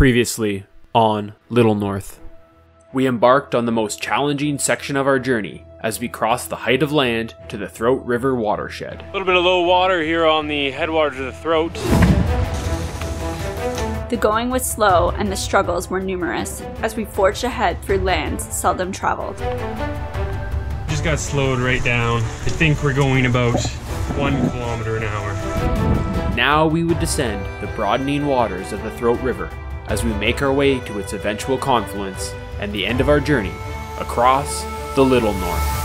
Previously on Little North. We embarked on the most challenging section of our journey as we crossed the height of land to the Throat River watershed. A little bit of low water here on the headwaters of the Throat. The going was slow and the struggles were numerous as we forged ahead through lands seldom traveled. Just got slowed right down. I think we're going about 1 kilometer an hour. Now we would descend the broadening waters of the Throat River as we make our way to its eventual confluence and the end of our journey across the Little North.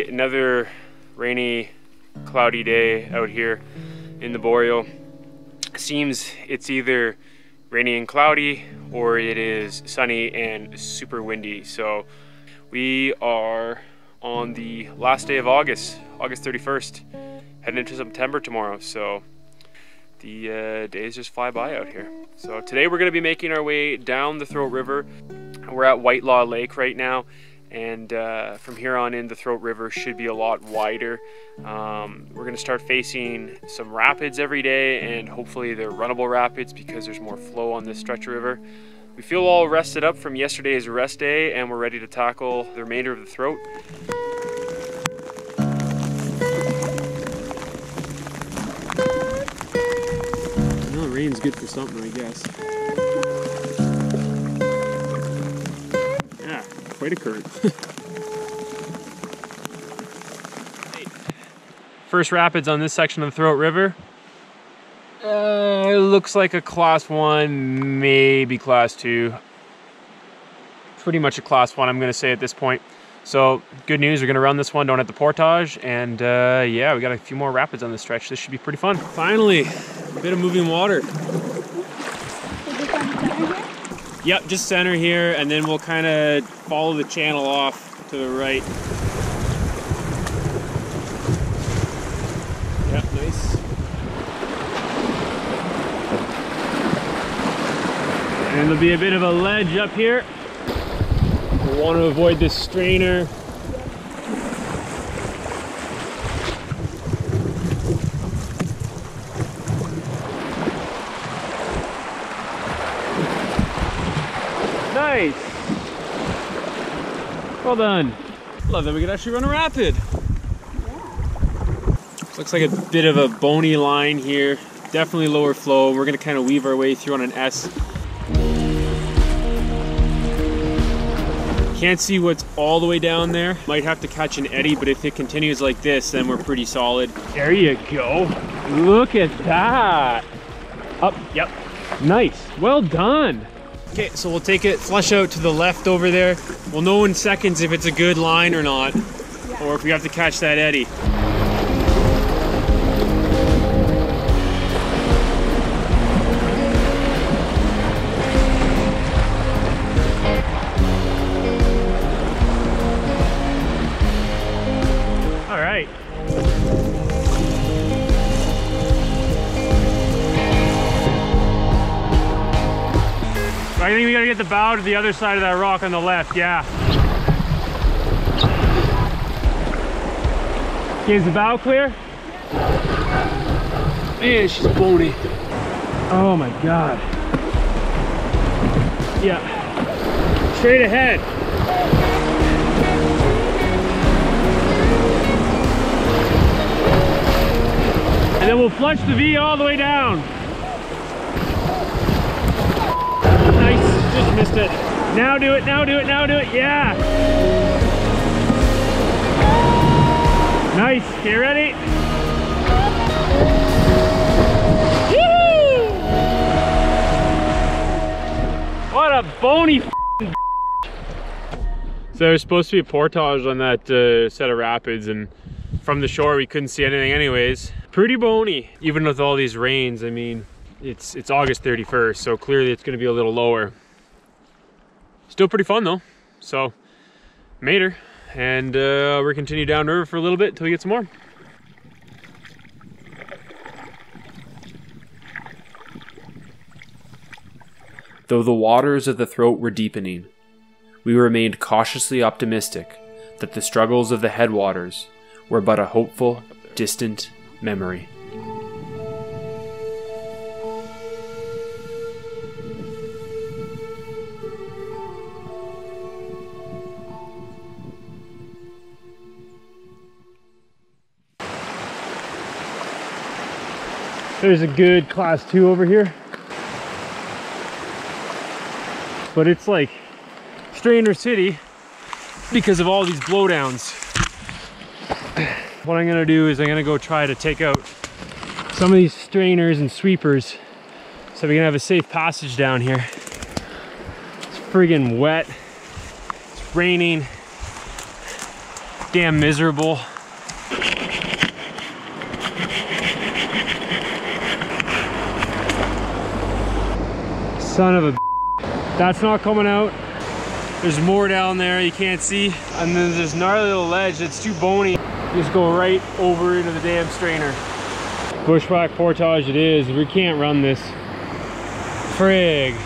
Another rainy, cloudy day out here in the boreal. Seems it's either rainy and cloudy or it is sunny and super windy. So we are on the last day of August 31st, heading into September tomorrow. So the days just fly by out here. So today we're going to be making our way down the Throat River. We're at Whitelaw Lake right now. And from here on in, the Throat River should be a lot wider. We're going to start facing some rapids every day, and hopefully they're runnable rapids because there's more flow on this stretch of river. We feel all rested up from yesterday's rest day, and we're ready to tackle the remainder of the Throat. Well, rain's good for something, I guess. Quite a current. First rapids on this section of the Throat River. It looks like a class 1, maybe class 2. Pretty much a class 1, I'm going to say at this point. So good news, we're going to run this one down at the portage, and yeah, we got a few more rapids on this stretch. This should be pretty fun. Finally, a bit of moving water. Yep, just center here, and then we'll kind of follow the channel off to the right. Yep, nice. And there'll be a bit of a ledge up here. We'll want to avoid this strainer. Nice. Well done. Love that we could actually run a rapid. Yeah. Looks like a bit of a bony line here. Definitely lower flow. We're going to kind of weave our way through on an S. Can't see what's all the way down there. Might have to catch an eddy, but if it continues like this, then we're pretty solid. There you go. Look at that. Up, yep. Nice. Well done. Okay, so we'll take it flush out to the left over there. We'll know in seconds if it's a good line or not, or if we have to catch that eddy. All right. I think we gotta get the bow to the other side of that rock on the left, yeah. Okay, is the bow clear? Man, she's bony. Oh my God. Yeah. Straight ahead. And then we'll flush the V all the way down. Just missed it. Now do it, now do it, now do it. Yeah. Nice. Okay, ready? Woo! What a bony So there's supposed to be a portage on that set of rapids, and from the shore we couldn't see anything anyways. Pretty bony, even with all these rains. I mean, it's August 31st, so clearly it's gonna be a little lower. Still pretty fun though. So made her, and we're continue downriver for a little bit until we get some more. Though the waters of the throat were deepening, we remained cautiously optimistic that the struggles of the headwaters were but a hopeful, distant memory. There's a good class 2 over here. But it's like Strainer City because of all these blowdowns. What I'm gonna do is I'm gonna go try to take out some of these strainers and sweepers so we can have a safe passage down here. It's friggin' wet. It's raining. Damn miserable. Son of a. That's not coming out. There's more down there you can't see. And then there's this gnarly little ledge that's too bony. You just go right over into the damn strainer. Bushwhack portage it is. We can't run this. Frig.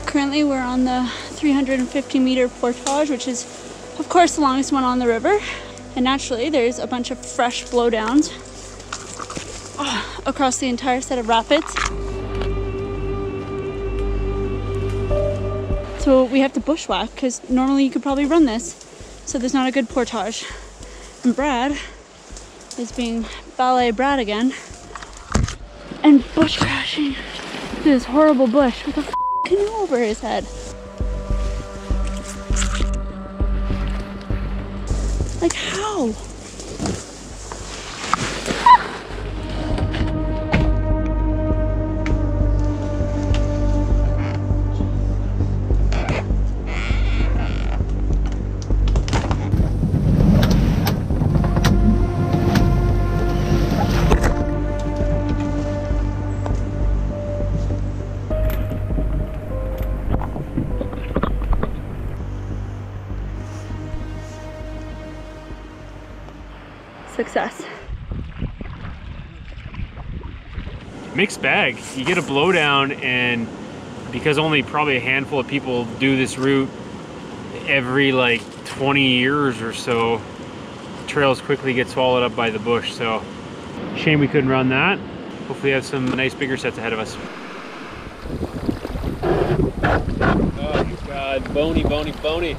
Currently we're on the 350-meter portage, which is of course the longest one on the river. And naturally there's a bunch of fresh blowdowns across the entire set of rapids. So we have to bushwhack because normally you could probably run this. So there's not a good portage. And Brad is being ballet Brad again and bush crashing through this horrible bush with a canoe over his head. Like how? Success. Mixed bag. You get a blowdown, and because only probably a handful of people do this route every like 20 years or so, trails quickly get swallowed up by the bush. So shame we couldn't run that. Hopefully we have some nice bigger sets ahead of us. Oh God, bony, bony, bony.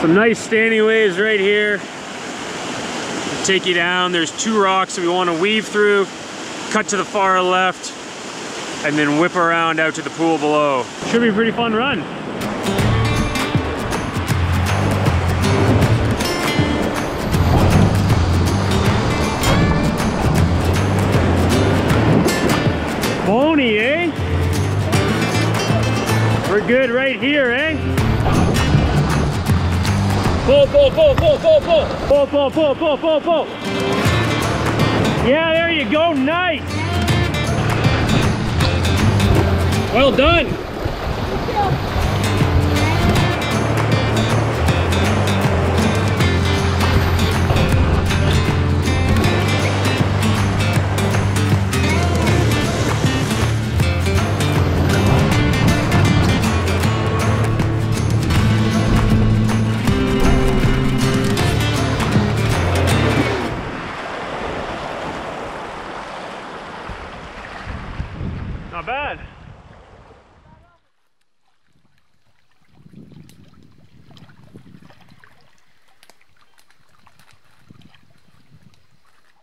Some nice standing waves right here. Take you down. There's 2 rocks that we want to weave through, cut to the far left, and then whip around out to the pool below. Should be a pretty fun run. Bony, eh? We're good right here, eh? Pull, pull, pull, pull, pull, pull. Pull, pull, pull, pull, pull, pull. Yeah, there you go, nice. Well done. Not bad.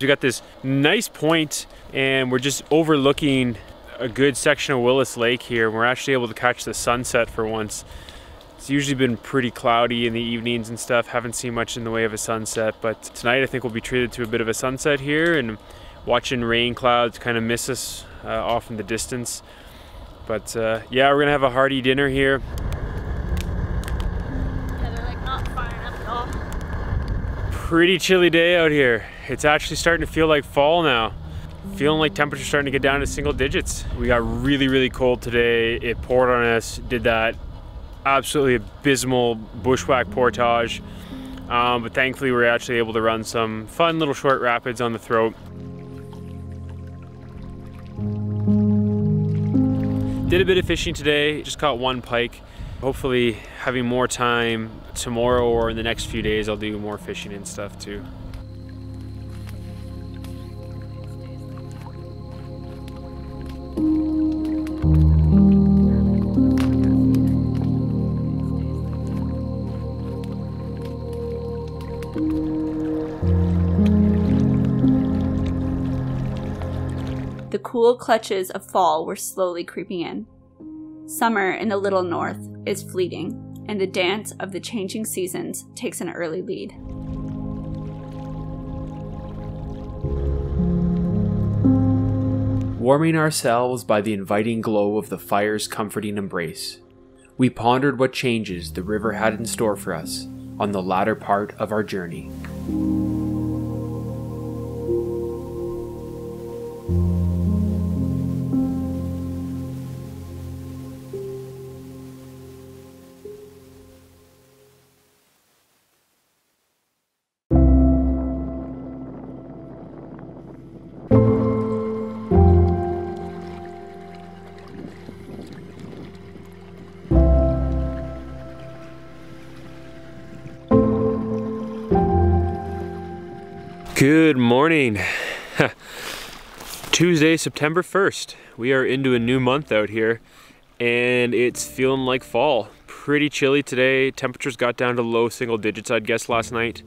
We got this nice point and we're just overlooking a good section of WILLIS Lake here. We're actually able to catch the sunset for once. It's usually been pretty cloudy in the evenings and stuff. Haven't seen much in the way of a sunset, but tonight I think we'll be treated to a bit of a sunset here and watching rain clouds kind of miss us off in the distance. But yeah, we're gonna have a hearty dinner here. Yeah, they're like not far enough at all. Pretty chilly day out here. It's actually starting to feel like fall now. Feeling like temperature's starting to get down to single digits. We got really, really cold today. It poured on us, did that absolutely abysmal bushwhack portage. But thankfully we were actually able to run some fun little short rapids on the throat. Did a bit of fishing today, just caught one pike. Hopefully having more time tomorrow or in the next few days, I'll do more fishing and stuff too. The cool clutches of fall were slowly creeping in. Summer in the little north is fleeting, and the dance of the changing seasons takes an early lead. Warming ourselves by the inviting glow of the fire's comforting embrace, we pondered what changes the river had in store for us on the latter part of our journey. Good morning. Tuesday, September 1st. We are into a new month out here and it's feeling like fall. Pretty chilly today. Temperatures got down to low single digits, I'd guess, last night.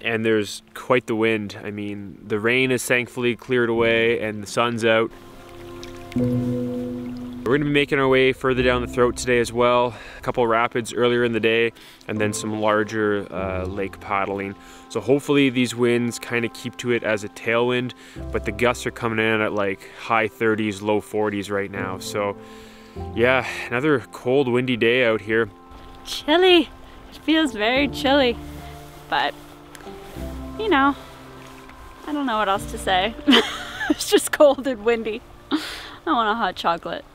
And there's quite the wind. I mean, the rain is thankfully cleared away and the sun's out. We're gonna be making our way further down the throat today as well. A couple rapids earlier in the day and then some larger lake paddling. So hopefully these winds kind of keep to it as a tailwind, but the gusts are coming in at like high 30s, low 40s right now. So yeah, another cold, windy day out here. Chilly. It feels very chilly, but you know, I don't know what else to say. It's just cold and windy. I want a hot chocolate.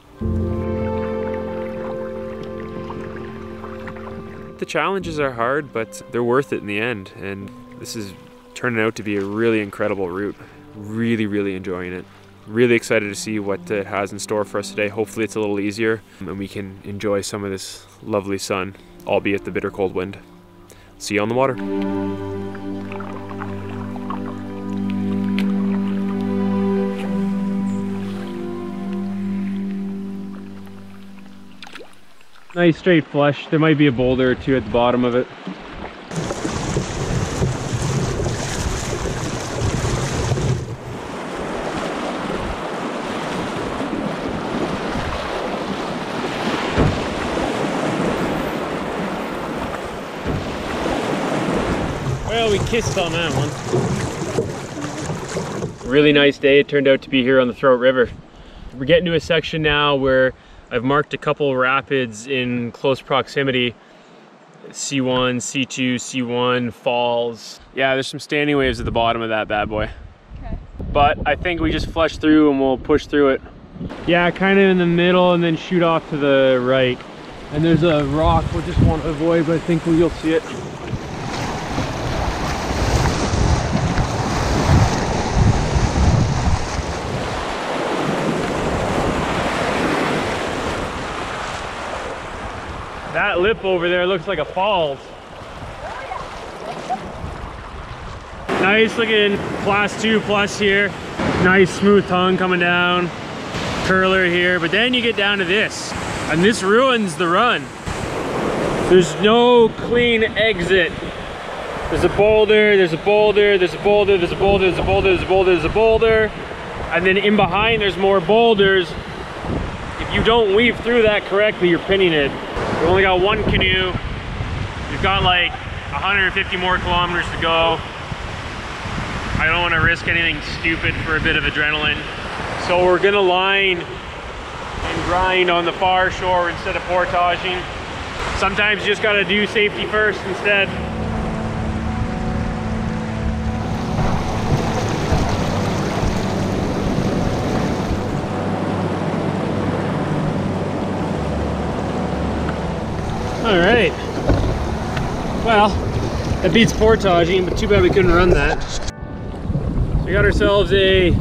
The challenges are hard, but they're worth it in the end. And this is turning out to be a really incredible route. Really, really enjoying it. Really excited to see what it has in store for us today. Hopefully it's a little easier and we can enjoy some of this lovely sun, albeit the bitter cold wind. See you on the water. Nice straight flush. There might be a boulder or two at the bottom of it. Well, we kissed on that one. Really nice day it turned out to be here on the Throat River. We're getting to a section now where I've marked a couple rapids in close proximity. C1, C2, C1, falls. Yeah, there's some standing waves at the bottom of that bad boy. Okay. But I think we just flush through and we'll push through it. Yeah, kind of in the middle and then shoot off to the right. And there's a rock we'll just want to avoid, but I think you'll see it. That lip over there looks like a falls. Nice looking class 2 plus here. Nice smooth tongue coming down. Curler here, but then you get down to this. And this ruins the run. There's no clean exit There's a boulder, there's a boulder, there's a boulder, there's a boulder, there's a boulder, there's a boulder, there's a boulder. And then in behind there's more boulders. If you don't weave through that correctly, you're pinning it. We've only got one canoe. We've got like 150 more kilometers to go. I don't want to risk anything stupid for a bit of adrenaline. So we're gonna line and grind on the far shore instead of portaging. Sometimes you just gotta do safety first instead. All right. Well, that beats portaging, but too bad we couldn't run that. So we got ourselves a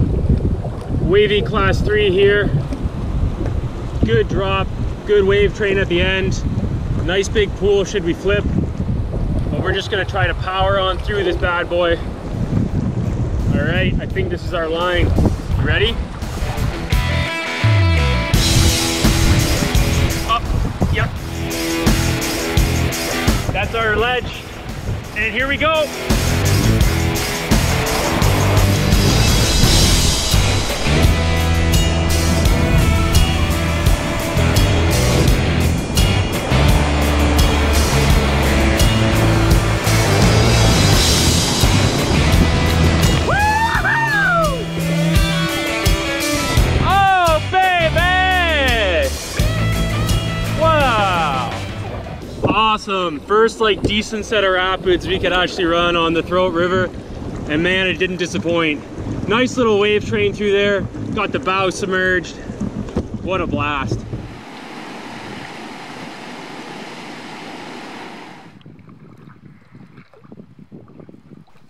wavy class 3 here. Good drop, good wave train at the end. Nice big pool should we flip. But we're just gonna try to power on through this bad boy. All right, I think this is our line. You ready? Up, yep. That's our ledge. And here we go. Awesome, first like decent set of rapids we could actually run on the Throat River, and man, it didn't disappoint. Nice little wave train through there, got the bow submerged. What a blast.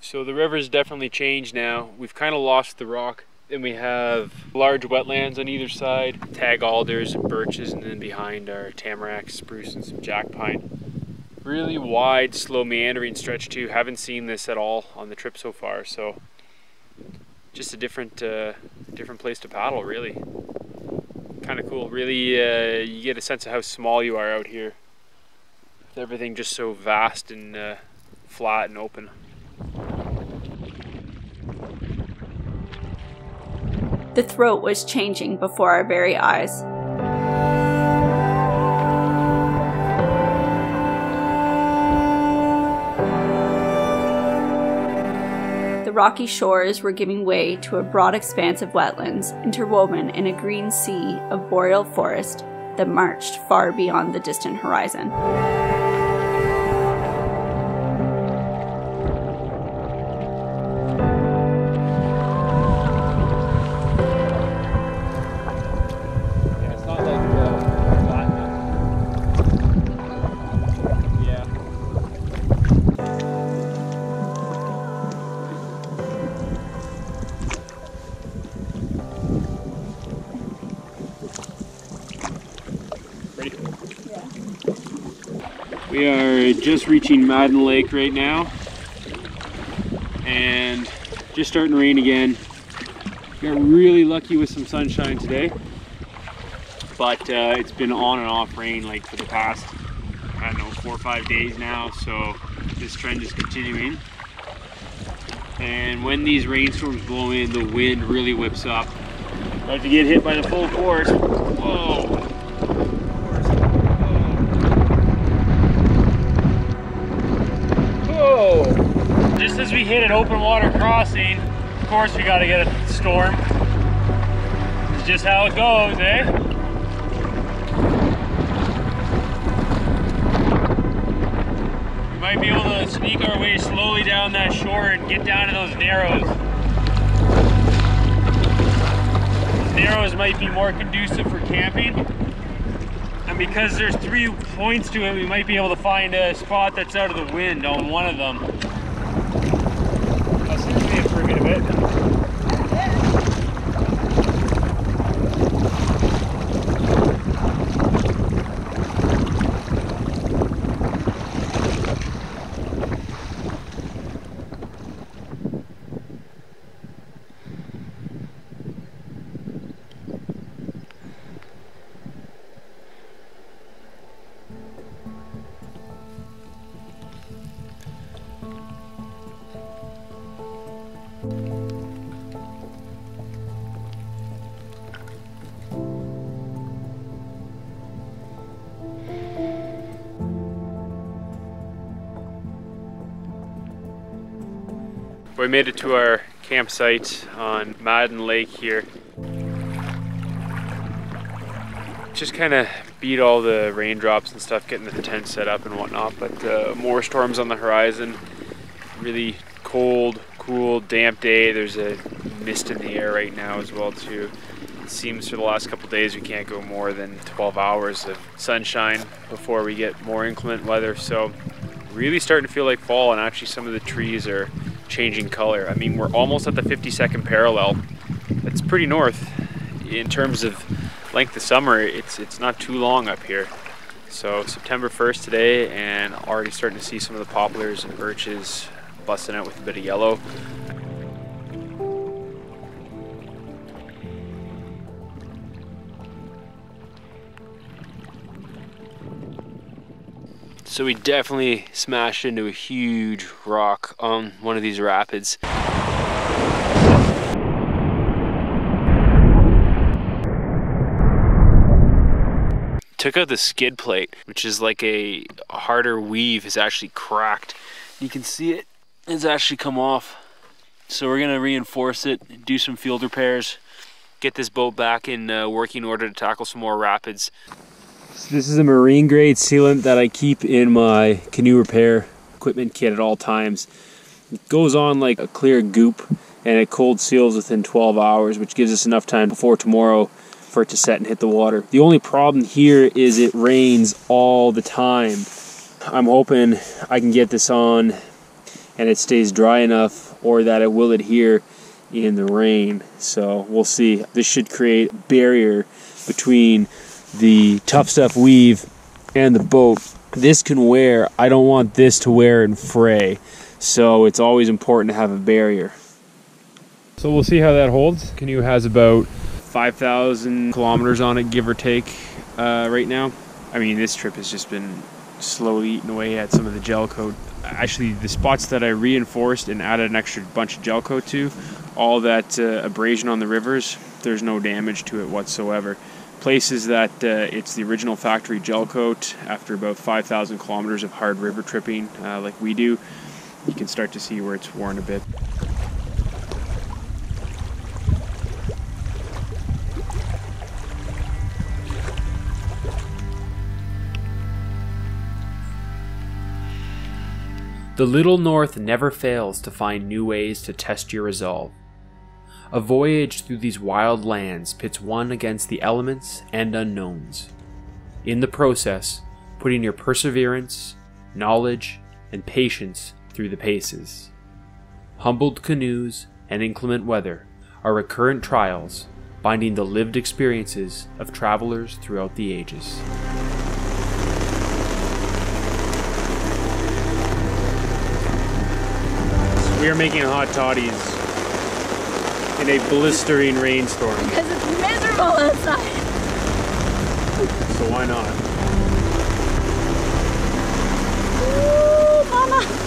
So the river's definitely changed now. We've kind of lost the rock. Then we have large wetlands on either side, tag alders and birches, and then behind are tamarack, spruce, and some jack pine. Really wide, slow meandering stretch too. Haven't seen this at all on the trip so far, so just a different place to paddle, really. Kind of cool. Really, you get a sense of how small you are out here, with everything just so vast and flat and open. The throat was changing before our very eyes. The rocky shores were giving way to a broad expanse of wetlands, interwoven in a green sea of boreal forest that marched far beyond the distant horizon. We are just reaching Madden Lake right now, and just starting to rain again. Got really lucky with some sunshine today, but it's been on and off rain like for the past, I don't know, 4 or 5 days now, so this trend is continuing. And when these rainstorms blow in, the wind really whips up. About to get hit by the full force. Whoa! Just as we hit an open water crossing, of course we gotta get a storm. It's just how it goes, eh? We might be able to sneak our way slowly down that shore and get down to those narrows. Those narrows might be more conducive for camping. And because there's 3 points to it, we might be able to find a spot that's out of the wind on one of them. That seems to be improving a bit. We made it to our campsite on MADDEN Lake here. Just kind of beat all the raindrops and stuff getting the tent set up and whatnot, but more storms on the horizon. Really cold, cool, damp day. There's a mist in the air right now as well too. It seems for the last couple days we can't go more than 12 hours of sunshine before we get more inclement weather. So really starting to feel like fall, and actually some of the trees are changing color. I mean, we're almost at the 52nd parallel. That's pretty north. In terms of length of summer, it's not too long up here. So September 1st today, and already starting to see some of the poplars and birches busting out with a bit of yellow. So we definitely smashed into a huge rock on one of these rapids. Took out the skid plate, which is like a harder weave, has actually cracked. You can see it, it's actually come off. So we're gonna reinforce it, do some field repairs, get this boat back in working order to tackle some more rapids. So this is a marine grade sealant that I keep in my canoe repair equipment kit at all times. It goes on like a clear goop, and it cold seals within 12 hours, which gives us enough time before tomorrow for it to set and hit the water. The only problem here is it rains all the time. I'm hoping I can get this on and it stays dry enough, or that it will adhere in the rain. So we'll see. This should create a barrier between the Tough Stuff weave and the boat. This can wear. I don't want this to wear and fray. So it's always important to have a barrier. So we'll see how that holds. Canoe has about 5,000 kilometers on it, give or take, right now. I mean, this trip has just been slowly eating away at some of the gel coat. Actually, the spots that I reinforced and added an extra bunch of gel coat to, all that abrasion on the rivers, there's no damage to it whatsoever. Places that it's the original factory gel coat, after about 5,000 kilometers of hard river tripping like we do, you can start to see where it's worn a bit. The Little North never fails to find new ways to test your resolve. A voyage through these wild lands pits one against the elements and unknowns. In the process, putting your perseverance, knowledge, and patience through the paces. Humbled canoes and inclement weather are recurrent trials, binding the lived experiences of travelers throughout the ages. We are making hot toddies in a blistering rainstorm. Because it's miserable outside. So why not? Ooh, mama.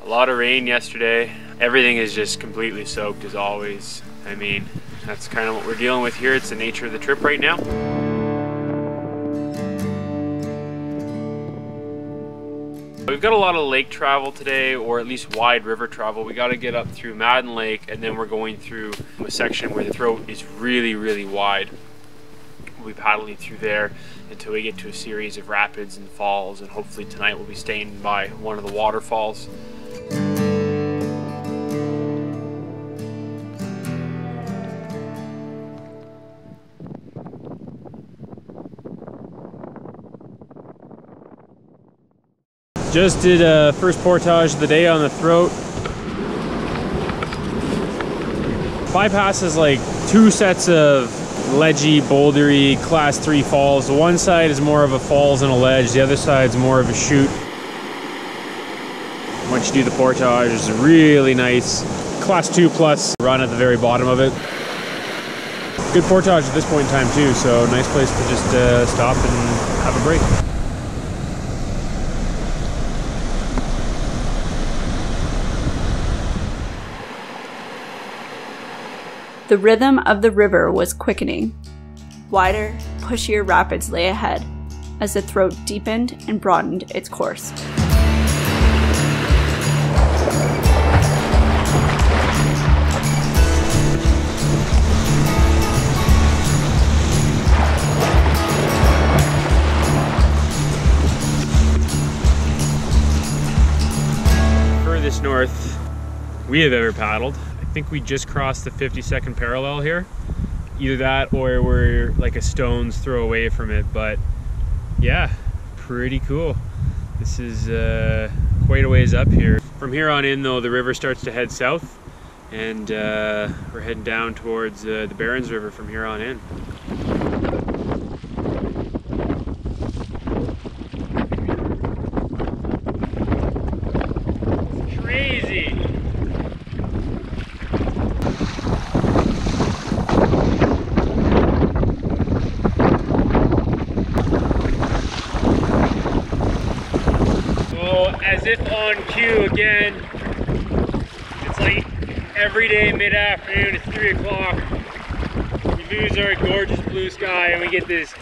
A lot of rain yesterday. Everything is just completely soaked as always. I mean, that's kind of what we're dealing with here. It's the nature of the trip right now. We've got a lot of lake travel today, or at least wide river travel. We got to get up through MADDEN Lake, and then we're going through a section where the throat is really, really wide. We'll be paddling through there until we get to a series of rapids and falls, and hopefully tonight we'll be staying by one of the waterfalls. Just did first portage of the day on the throat. bypasses like two sets of ledgy, bouldery, class 3 falls. The one side is more of a falls and a ledge, the other side's more of a chute. Once you do the portage, it's really nice. Class 2 plus run at the very bottom of it. Good portage at this point in time too, so nice place to just stop and have a break. The rhythm of the river was quickening. Wider, pushier rapids lay ahead as the throat deepened and broadened its course. Furthest north we have ever paddled. I think we just crossed the 52nd parallel here. Either that or we're like a stone's throw away from it, but yeah, pretty cool. This is quite a ways up here. From here on in though, the river starts to head south, and we're heading down towards the Berens River from here on in. Crazy! As if on cue again, it's like every day mid-afternoon, it's 3 o'clock, we lose our gorgeous blue sky and we get this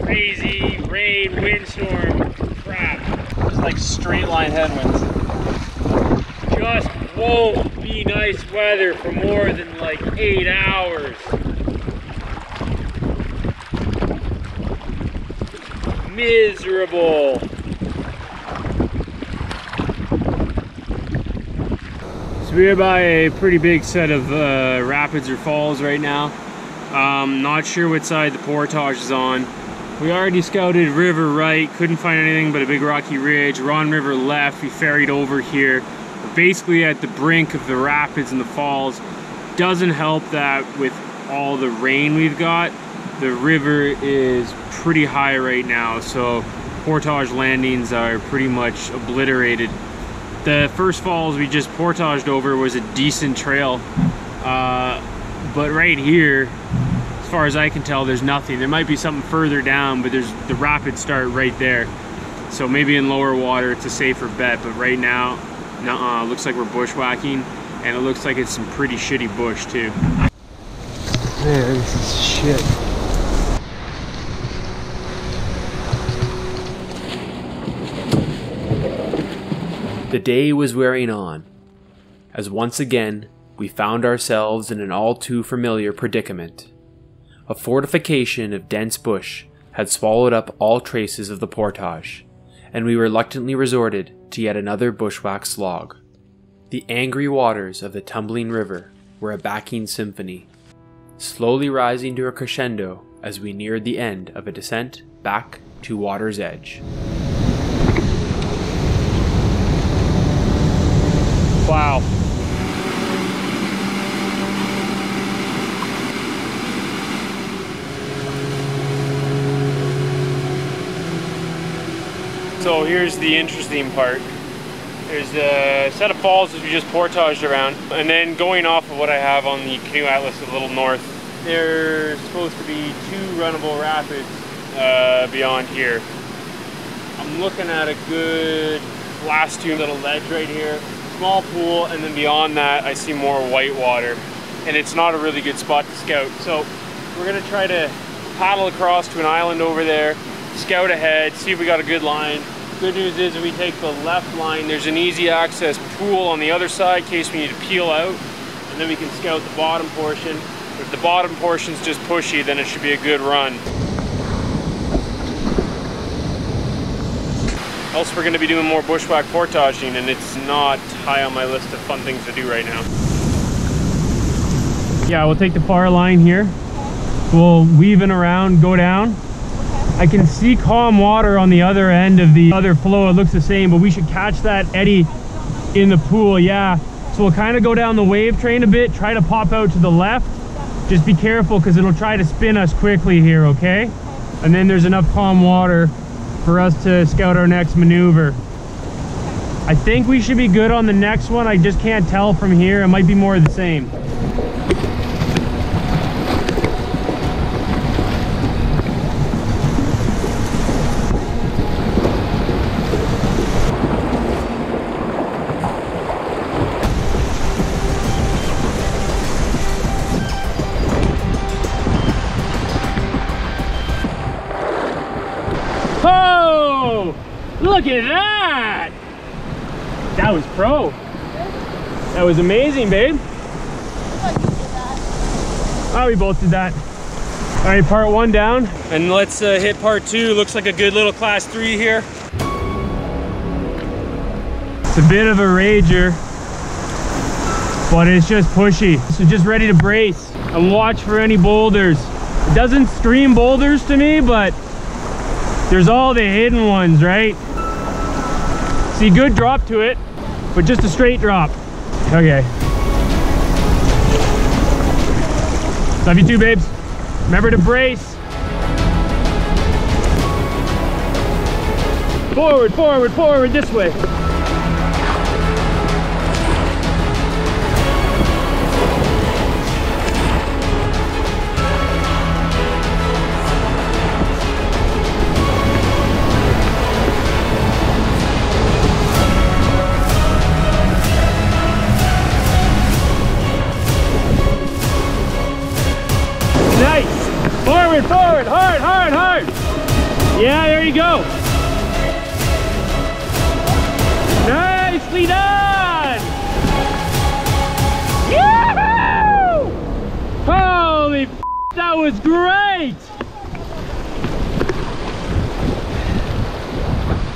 crazy rain, windstorm crap. It's like straight line headwinds. Just won't be nice weather for more than like 8 hours. Miserable. We're by a pretty big set of rapids or falls right now. Not sure what side the portage is on. We already scouted river right, couldn't find anything but a big rocky ridge. We're on river left, we ferried over here. We're basically at the brink of the rapids and the falls. Doesn't help that with all the rain we've got, the river is pretty high right now, so portage landings are pretty much obliterated. The first falls we just portaged over was a decent trail, but right here, as far as I can tell, there's nothing. There might be something further down, but the rapids start right there. So maybe in lower water it's a safer bet, but right now, nuh-uh, looks like we're bushwhacking, and it looks like it's some pretty shitty bush too. Man, this is shit. The day was wearing on, as once again we found ourselves in an all too familiar predicament. A fortification of dense bush had swallowed up all traces of the portage, and we reluctantly resorted to yet another bushwhack slog. The angry waters of the tumbling river were a backing symphony, slowly rising to a crescendo as we neared the end of a descent back to water's edge. Wow. So here's the interesting part. There's a set of falls that we just portaged around, and then going off of what I have on the canoe atlas a little north, there's supposed to be 2 runnable rapids beyond here. I'm looking at a good last 2 little ledge right here. Small pool, and then beyond that I see more white water, and it's not a really good spot to scout. So we're gonna try to paddle across to an island over there, scout ahead, see if we got a good line. Good news is if we take the left line, there's an easy access pool on the other side in case we need to peel out, and then we can scout the bottom portion. If the bottom portion's just pushy, then it should be a good run. Else we're going to be doing more bushwhack portaging, and it's not high on my list of fun things to do right now. Yeah, we'll take the far line here. We'll weave in around, go down. I can see calm water on the other end of the other flow. It looks the same, but we should catch that eddy in the pool. Yeah, So we'll kind of go down the wave train a bit, try to pop out to the left. Just be careful because it'll try to spin us quickly here, okay? And then there's enough calm water for us to scout our next maneuver. I think we should be good on the next one. I just can't tell from here. It might be more of the same. Oh, look at that! That was pro. That was amazing, babe. Oh, we both did that. All right, part 1 down. And let's hit part 2. Looks like a good little class 3 here. It's a bit of a rager, but it's just pushy. So just ready to brace and watch for any boulders. It doesn't scream boulders to me, but there's all the hidden ones, right? See, good drop to it, but just a straight drop. Okay. Love you too, babes. Remember to brace. Forward, forward, forward, this way. Forward, forward, hard, hard, hard. Yeah, there you go. Nicely done. Yahoo! Holy f, that was great.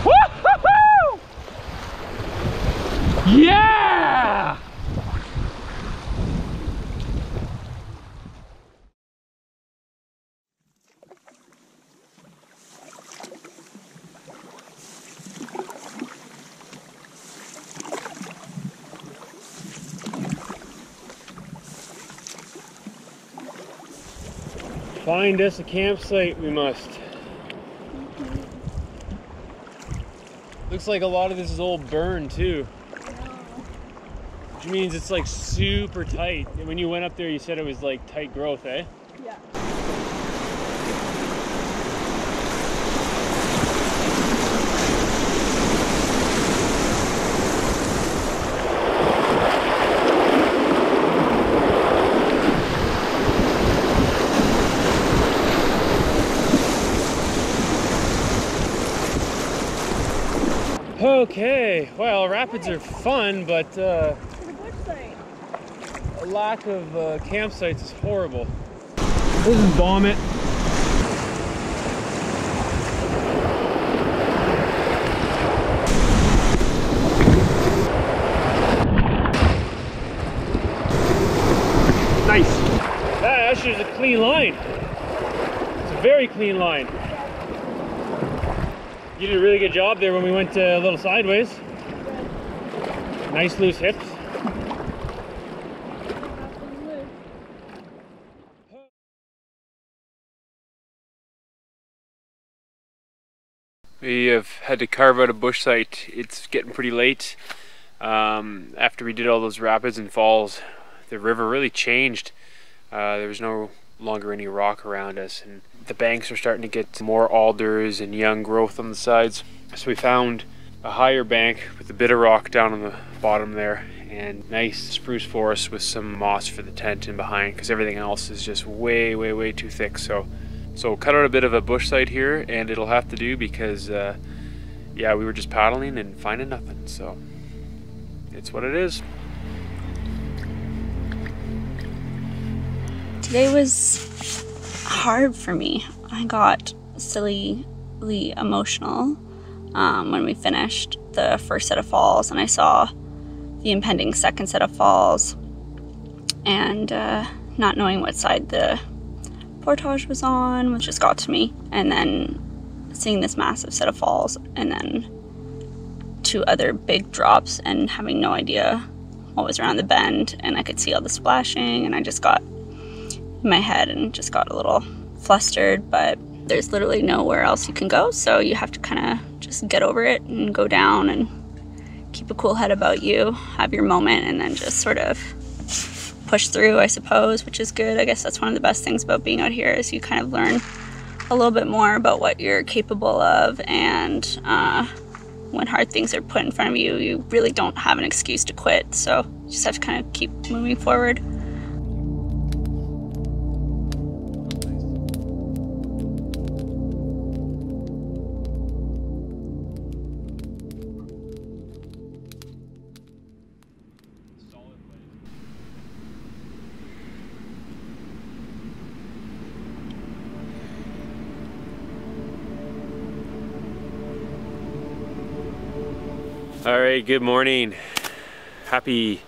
Woo-hoo-hoo! Yeah! Find us a campsite, we must. Looks like a lot of this is old burn too. Which means it's like super tight. When you went up there, you said it was like tight growth, eh? Yeah. Okay, well, rapids are fun, but a lack of campsites is horrible. This is vomit. Nice. That actually is a clean line. It's a very clean line. You did a really good job there when we went a little sideways. Nice loose hips. We have had to carve out a bush site. It's getting pretty late. After we did all those rapids and falls, the river really changed. There was no longer any rock around us, and the banks are starting to get more alders and young growth on the sides. So we found a higher bank with a bit of rock down on the bottom there, and nice spruce forest with some moss for the tent in behind, because everything else is just way too thick. So cut out a bit of a bush site here, and it'll have to do because yeah, we were just paddling and finding nothing, so it's what it is. Today was hard for me. I got sillily emotional when we finished the first set of falls and I saw the impending second set of falls, and not knowing what side the portage was on, which just got to me, and then seeing this massive set of falls and then 2 other big drops and having no idea always around the bend, and I could see all the splashing, and I just got in my head and just got a little flustered. But there's literally nowhere else you can go, so you have to kind of just get over it and go down and keep a cool head about you, have your moment, and then just sort of push through, I suppose, which is good. I guess that's one of the best things about being out here, is you kind of learn a little bit more about what you're capable of, and when hard things are put in front of you, you really don't have an excuse to quit, so you just have to kind of keep moving forward. All right, good morning. Happy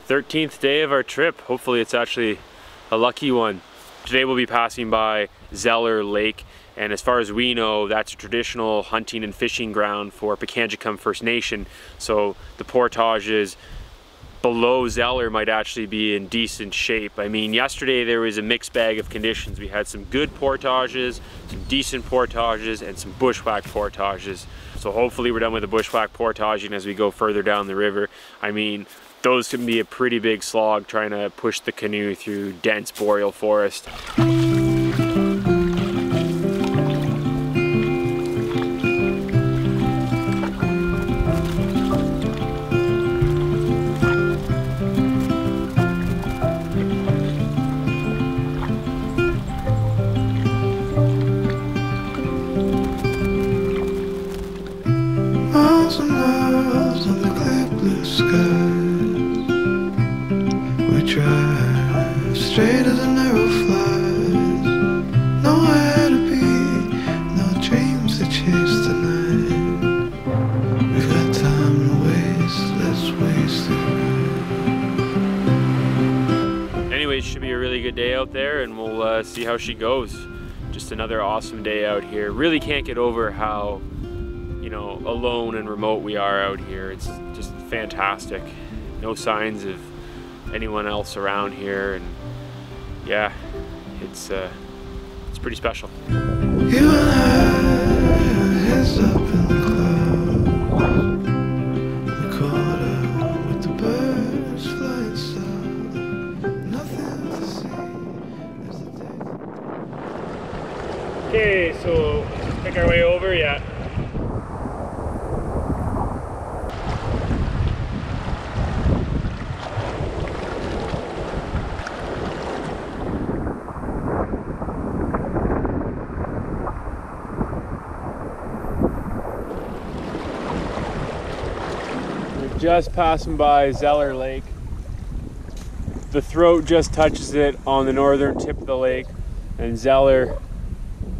13th day of our trip. Hopefully it's actually a lucky one. Today we'll be passing by Zeller Lake, and as far as we know, that's a traditional hunting and fishing ground for Pikangikum First Nation. So the portages below Zeller might actually be in decent shape. I mean, yesterday there was a mixed bag of conditions. We had some good portages, some decent portages, and some bushwhack portages. So hopefully we're done with the bushwhack portaging as we go further down the river. I mean, those can be a pretty big slog trying to push the canoe through dense boreal forest. Straight as a narrow flies, nowhere to be, no dreams to chase tonight. We've got time to waste, let's waste it. Anyways, should be a really good day out there, and we'll see how she goes. Just another awesome day out here. Really can't get over how, you know, alone and remote we are out here. It's just fantastic. No signs of anyone else around here, and yeah, it's pretty special. You and I, heads up in the clouds, we caught up with the birds flying south. Nothing to see as the day. Okay, so let's pick our way over. Yeah. Just passing by Zeller Lake. The throat just touches it on the northern tip of the lake, and Zeller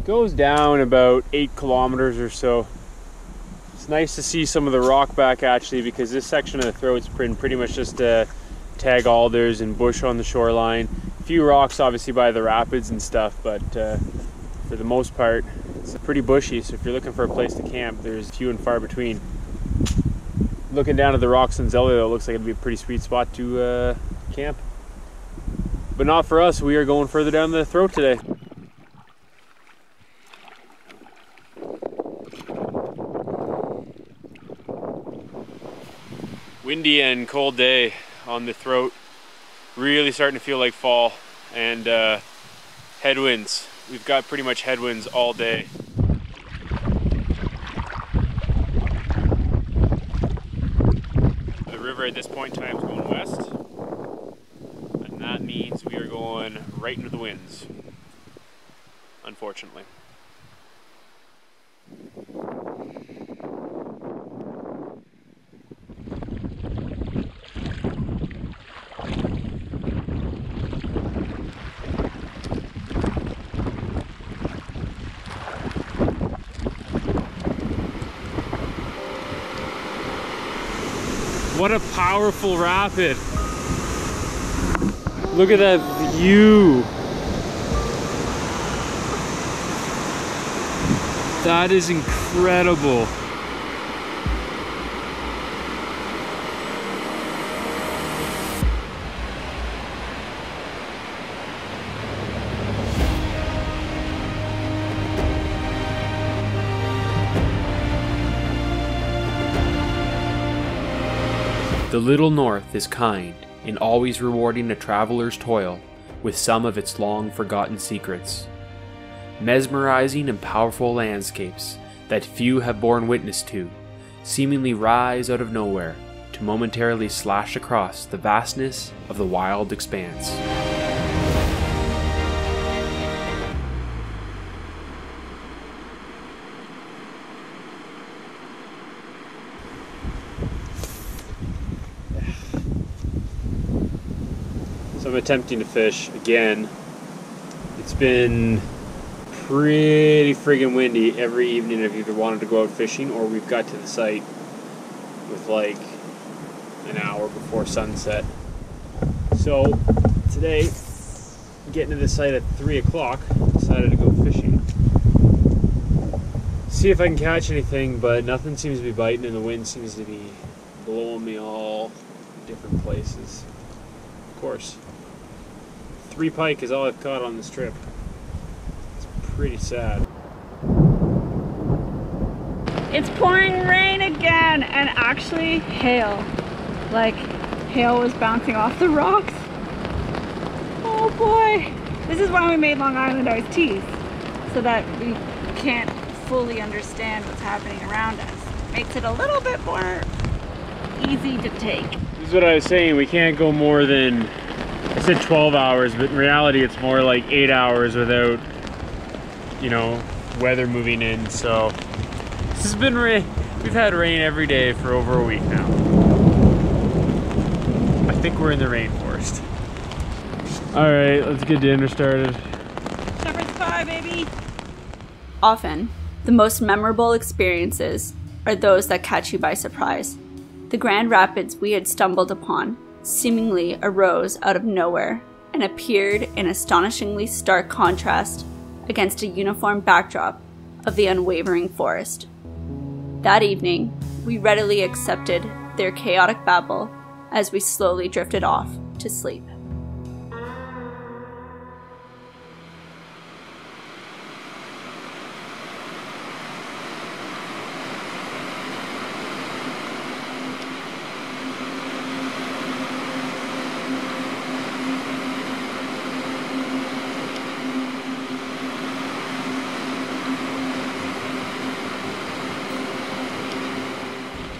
goes down about 8 kilometers or so. It's nice to see some of the rock back actually, because this section of the throat's pretty much just tag alders and bush on the shoreline. A few rocks obviously by the rapids and stuff, but for the most part it's pretty bushy, so if you're looking for a place to camp, there's few and far between. Looking down at the rocks in Zeller, though, it looks like it'd be a pretty sweet spot to camp. But not for us, we are going further down the throat today. Windy and cold day on the throat. Really starting to feel like fall, and headwinds. We've got pretty much headwinds all day. At this point in time is going west, and that means we are going right into the winds, unfortunately. What a powerful rapid. Look at that view. That is incredible. The little North is kind in always rewarding a traveler's toil with some of its long-forgotten secrets. Mesmerizing and powerful landscapes that few have borne witness to seemingly rise out of nowhere to momentarily slash across the vastness of the wild expanse. So I'm attempting to fish again. It's been pretty friggin' windy every evening I've either wanted to go out fishing or we've got to the site with like an hour before sunset. So today, getting to the site at 3 o'clock, decided to go fishing. See if I can catch anything, but nothing seems to be biting and the wind seems to be blowing me all different places. Of course. 3 pike is all I've caught on this trip. It's pretty sad. It's pouring rain again, and actually hail. Like, hail was bouncing off the rocks. Oh boy. This is why we made Long Island iced teas, so that we can't fully understand what's happening around us. Makes it a little bit more easy to take. This is what I was saying, we can't go more than, I said 12 hours, but in reality it's more like 8 hours without, you know, weather moving in. So this has been rain. We've had rain every day for over a week now. I think we're in the rainforest. All right, let's get dinner started. Shepherd's pie, baby. Often, the most memorable experiences are those that catch you by surprise. The Grand Rapids we had stumbled upon seemingly arose out of nowhere and appeared in astonishingly stark contrast against a uniform backdrop of the unwavering forest. That evening, we readily accepted their chaotic babble as we slowly drifted off to sleep.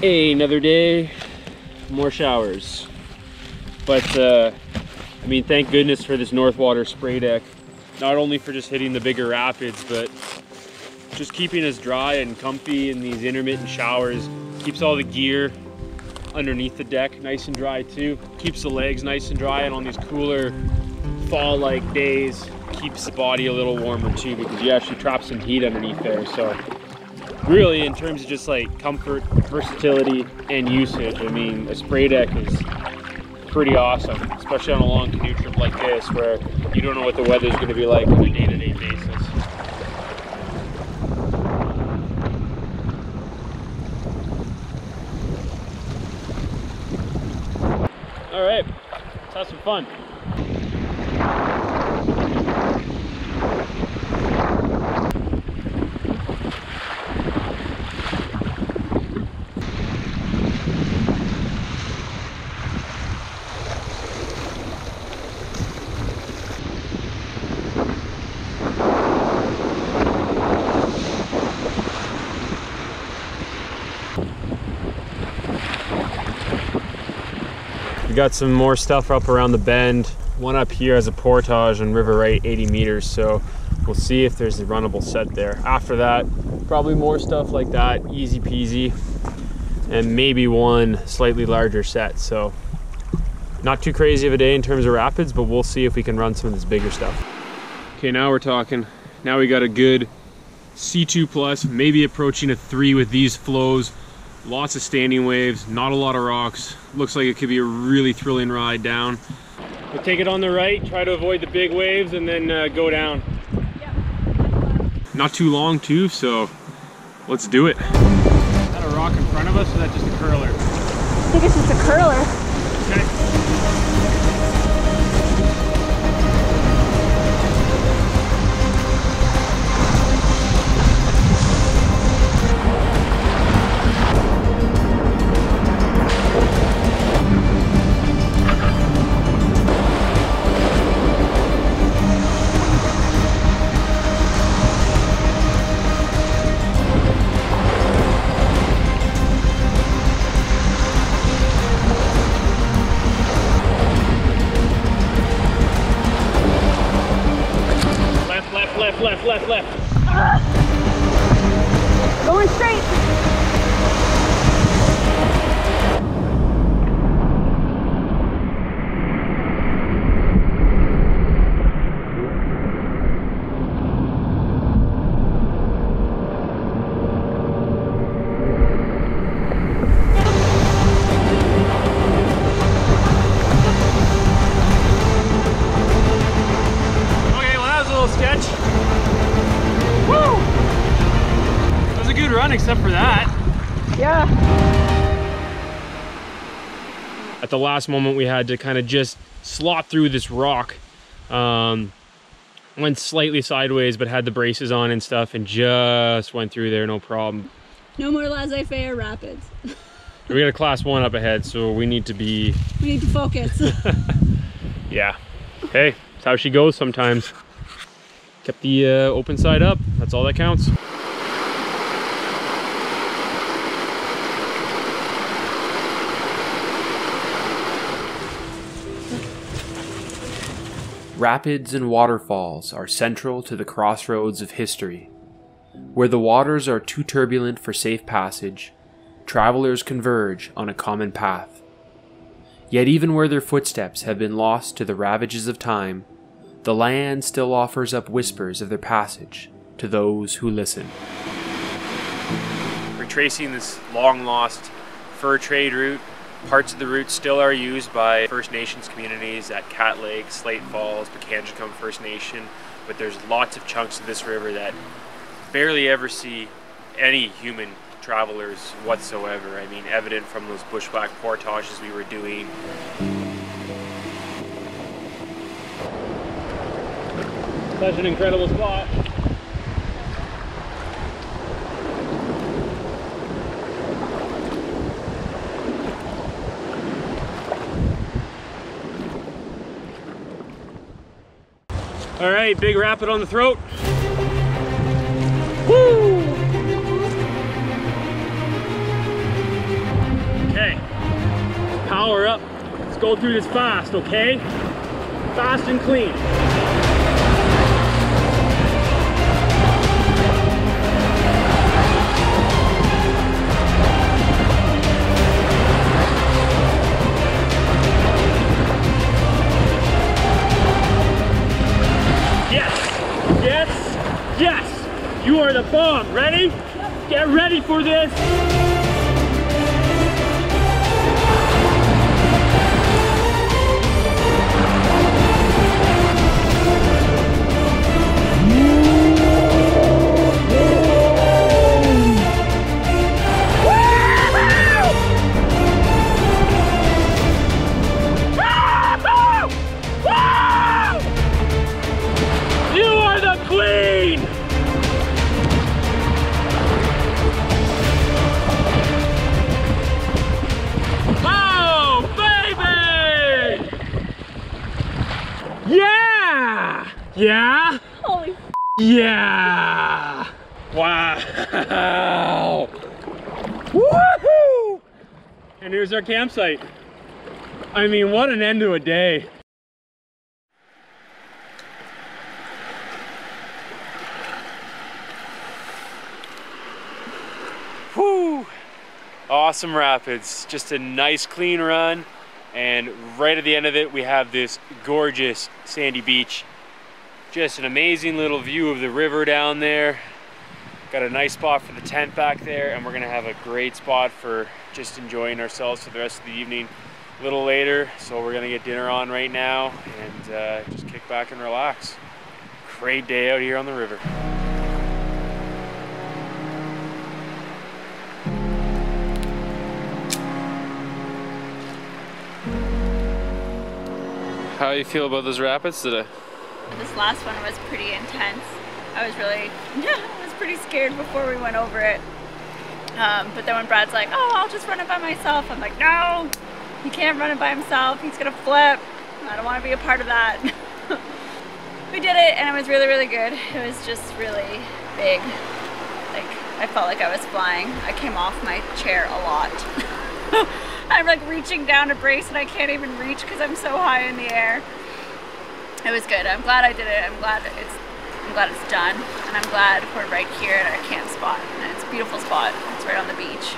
Hey, another day, more showers. But I mean, thank goodness for this Northwater spray deck. Not only for just hitting the bigger rapids, but just keeping us dry and comfy in these intermittent showers. Keeps all the gear underneath the deck nice and dry too. Keeps the legs nice and dry, and on these cooler fall-like days, keeps the body a little warmer too, because you actually trap some heat underneath there. So really, in terms of just like comfort, versatility, and usage, I mean, a spray deck is pretty awesome, especially on a long canoe trip like this, where you don't know what the weather's going to be like on a day-to-day basis. All right, let's have some fun. We got some more stuff up around the bend. One up here has a portage on river right 80 meters, so we'll see if there's a runnable set there. After that, probably more stuff like that, easy peasy, and maybe one slightly larger set. So not too crazy of a day in terms of rapids, but we'll see if we can run some of this bigger stuff. Okay, now we're talking. Now we got a good C2 plus, maybe approaching a 3 with these flows. Lots of standing waves, not a lot of rocks. Looks like it could be a really thrilling ride down. We'll take it on the right, try to avoid the big waves, and then go down. Yep. Not too long too, so let's do it. Is that a rock in front of us, or is that just a curler? I think it's just a curler. Okay. Going straight. Except for that. Yeah. At the last moment we had to kind of just slot through this rock. Went slightly sideways but had the braces on and stuff and just went through there, no problem. No more laissez-faire rapids. We got a class 1 up ahead, so we need to be... We need to focus. Yeah. Hey, that's how she goes sometimes. Kept the open side up, that's all that counts. Rapids and waterfalls are central to the crossroads of history. Where the waters are too turbulent for safe passage, travelers converge on a common path. Yet even where their footsteps have been lost to the ravages of time, the land still offers up whispers of their passage to those who listen. Retracing this long-lost fur trade route, parts of the route still are used by First Nations communities at Cat Lake, Slate Falls, Pikangikum First Nation, but there's lots of chunks of this river that barely ever see any human travelers whatsoever. I mean, evident from those bushwhack portages we were doing. Such an incredible spot. All right, big rapid on the throat. Woo! Okay, power up. Let's go through this fast, okay? Fast and clean. Yes! You are the bomb! Ready? Get ready for this! Yeah? Holy f***. Yeah! Wow! Woohoo! And here's our campsite. I mean, what an end to a day. Whew! Awesome rapids. Just a nice clean run. And right at the end of it, we have this gorgeous sandy beach. Just an amazing little view of the river down there. Got a nice spot for the tent back there, and we're gonna have a great spot for just enjoying ourselves for the rest of the evening a little later. So we're gonna get dinner on right now and just kick back and relax. Great day out here on the river. How do you feel about those rapids today? This last one was pretty intense. I was pretty scared before we went over it. But then when Brad's like, oh, I'll just run it by myself. I'm like, no, he can't run it by himself. He's gonna flip. I don't want to be a part of that. We did it and it was really, really good. It was just really big. Like, I felt like I was flying. I came off my chair a lot. I'm like reaching down to brace and I can't even reach because I'm so high in the air. It was good. I'm glad I did it. I'm glad it's done. and I'm glad we're right here at our camp spot. And it's a beautiful spot. It's right on the beach.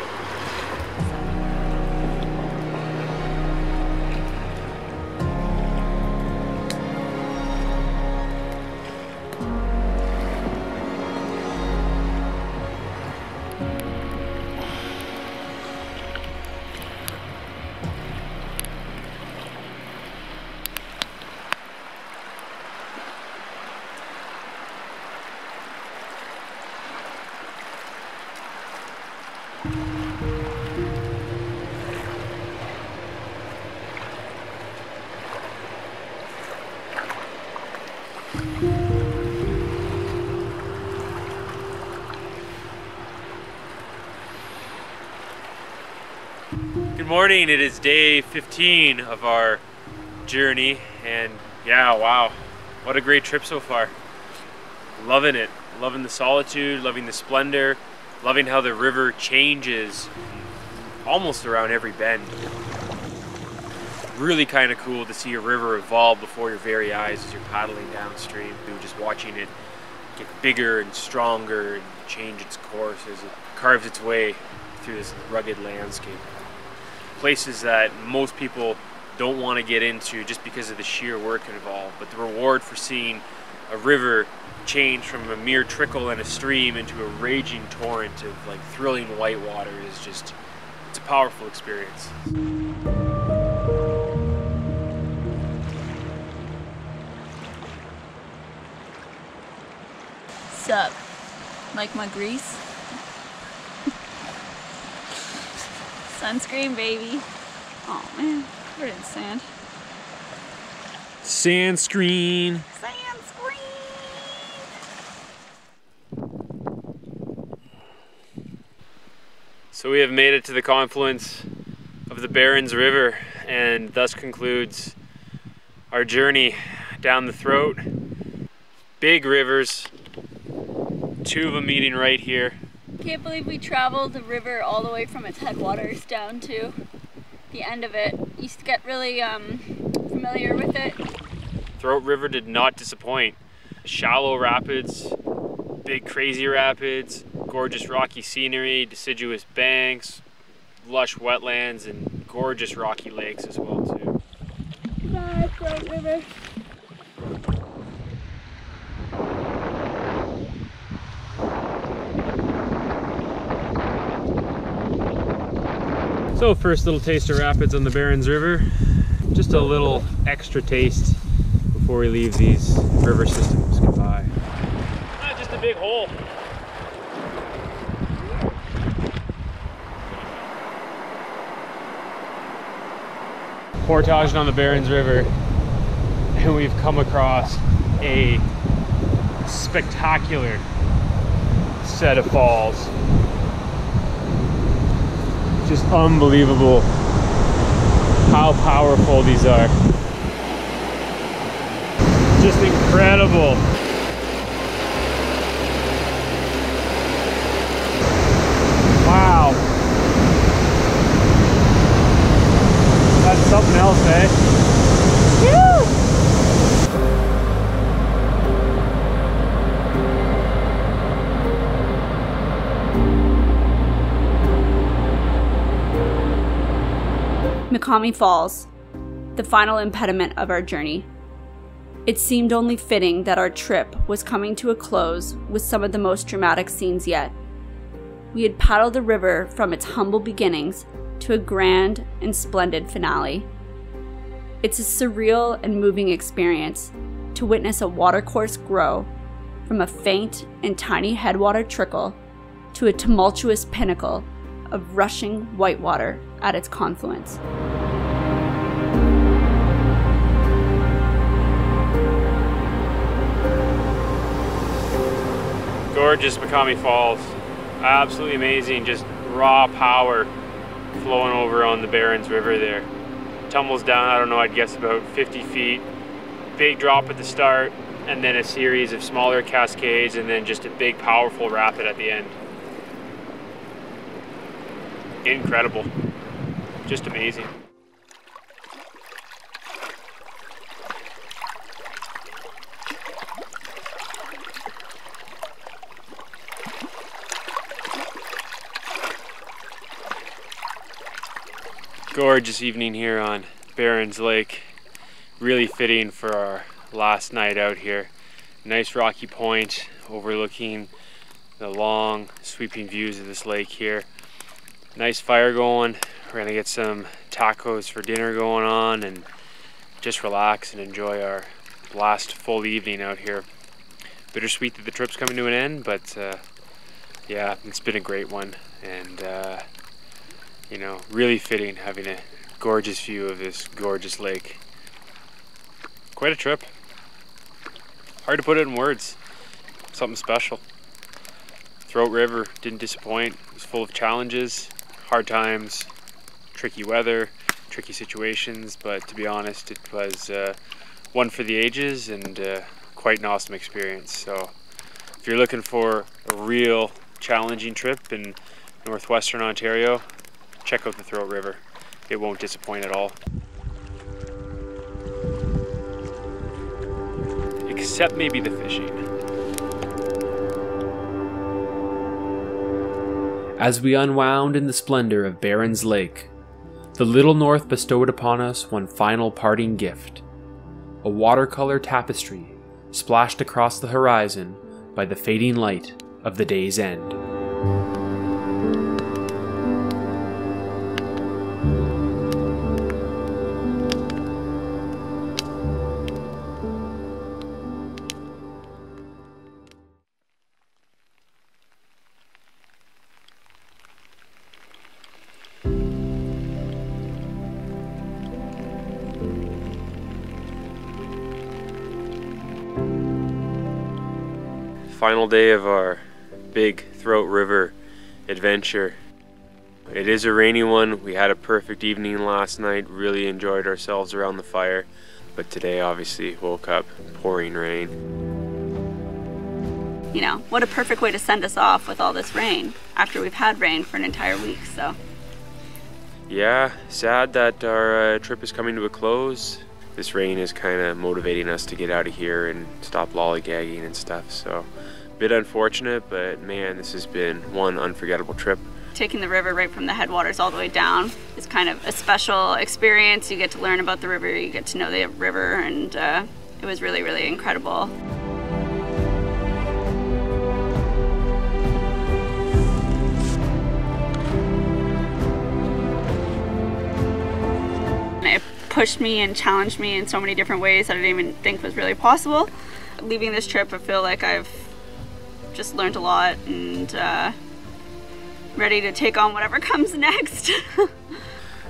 Good morning, it is day 15 of our journey, and yeah, wow, what a great trip so far. Loving it, loving the solitude, loving the splendor, loving how the river changes almost around every bend. Really kind of cool to see a river evolve before your very eyes as you're paddling downstream. You're just watching it get bigger and stronger and change its course as it carves its way through this rugged landscape. Places that most people don't want to get into just because of the sheer work involved, but the reward for seeing a river change from a mere trickle in a stream into a raging torrent of like thrilling white water is just, it's a powerful experience. Sup? Like my grease? Sunscreen, baby. Oh man, we're in sand. Sandscreen. Sandscreen! So we have made it to the confluence of the Berens River, and thus concludes our journey down the throat. Big rivers, two of them meeting right here. Can't believe we traveled the river all the way from its headwaters down to the end of it. Used to get really familiar with it. Throat River did not disappoint. Shallow rapids, big crazy rapids, gorgeous rocky scenery, deciduous banks, lush wetlands, and gorgeous rocky lakes as well too. Goodbye, Throat River. So first little taste of rapids on the Berens River. Just a little extra taste before we leave these river systems goodbye. Just a big hole. Portaging on the Berens River, and we've come across a spectacular set of falls. Just unbelievable how powerful these are. Just incredible. Wow. That's something else, eh? Woo! MIKAIAMI Falls, the final impediment of our journey. It seemed only fitting that our trip was coming to a close with some of the most dramatic scenes yet. We had paddled the river from its humble beginnings to a grand and splendid finale. It's a surreal and moving experience to witness a watercourse grow from a faint and tiny headwater trickle to a tumultuous pinnacle of rushing whitewater at its confluence. Gorgeous MIKAIAMI Falls. Absolutely amazing, just raw power flowing over on the Berens River there. Tumbles down, I don't know, I'd guess about 50 feet. Big drop at the start, and then a series of smaller cascades, and then just a big powerful rapid at the end. Incredible. Just amazing. Gorgeous evening here on Berens Lake. Really fitting for our last night out here. Nice rocky point overlooking the long sweeping views of this lake here. Nice fire going. We're gonna get some tacos for dinner going on and just relax and enjoy our last full evening out here. Bittersweet that the trip's coming to an end, but yeah, it's been a great one, and you know, really fitting having a gorgeous view of this gorgeous lake. Quite a trip. Hard to put it in words. Something special. Throat River didn't disappoint. It was full of challenges, hard times, tricky weather, tricky situations, but to be honest, it was one for the ages and quite an awesome experience. So if you're looking for a real challenging trip in Northwestern Ontario, check out the Throat River. It won't disappoint at all. Except maybe the fishing. As we unwound in the splendor of Berens Lake, the Little North bestowed upon us one final parting gift. A watercolor tapestry splashed across the horizon by the fading light of the day's end. Final day of our big Throat River adventure. It is a rainy one. We had a perfect evening last night, really enjoyed ourselves around the fire, but today obviously woke up pouring rain. You know, what a perfect way to send us off with all this rain after we've had rain for an entire week, so. Yeah, sad that our trip is coming to a close. This rain is kind of motivating us to get out of here and stop lollygagging and stuff, so a bit unfortunate, but man, this has been one unforgettable trip. Taking the river right from the headwaters all the way down is kind of a special experience. You get to learn about the river, you get to know the river, and it was really, really incredible. It pushed me and challenged me in so many different ways that I didn't even think was really possible. Leaving this trip, I feel like I've just learned a lot and ready to take on whatever comes next.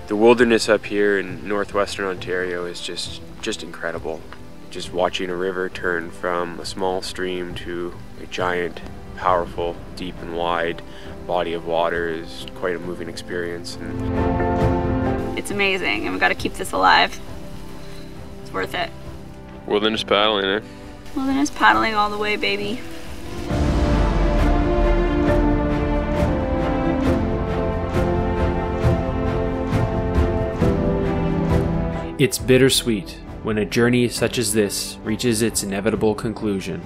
The wilderness up here in Northwestern Ontario is just incredible. Just watching a river turn from a small stream to a giant, powerful, deep and wide body of water is quite a moving experience. It's amazing, and we've got to keep this alive. It's worth it. Wilderness paddling, eh? Wilderness paddling all the way, baby. It's bittersweet when a journey such as this reaches its inevitable conclusion.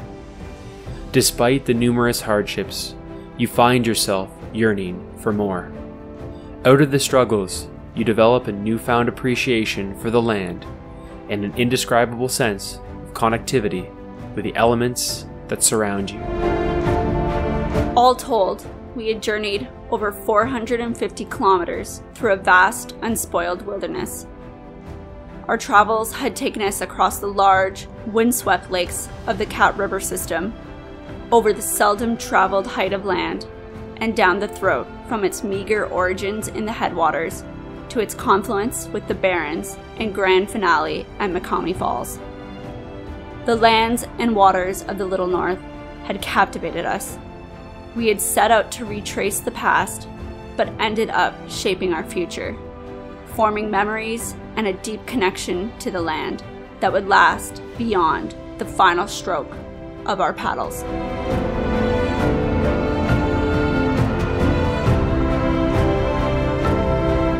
Despite the numerous hardships, you find yourself yearning for more. Out of the struggles, you develop a newfound appreciation for the land and an indescribable sense of connectivity with the elements that surround you. All told, we had journeyed over 450 kilometers through a vast, unspoiled wilderness. Our travels had taken us across the large, windswept lakes of the Cat River system, over the seldom traveled height of land, and down the throat from its meager origins in the headwaters to its confluence with the Berens and grand finale at MIKAIAMI Falls. The lands and waters of the Little North had captivated us. We had set out to retrace the past, but ended up shaping our future, forming memories and a deep connection to the land that would last beyond the final stroke of our paddles.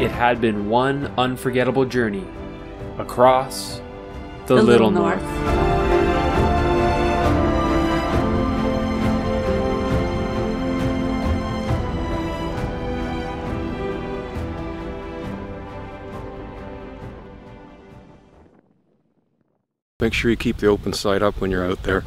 It had been one unforgettable journey across the Little North. Make sure you keep the open side up when you're out there.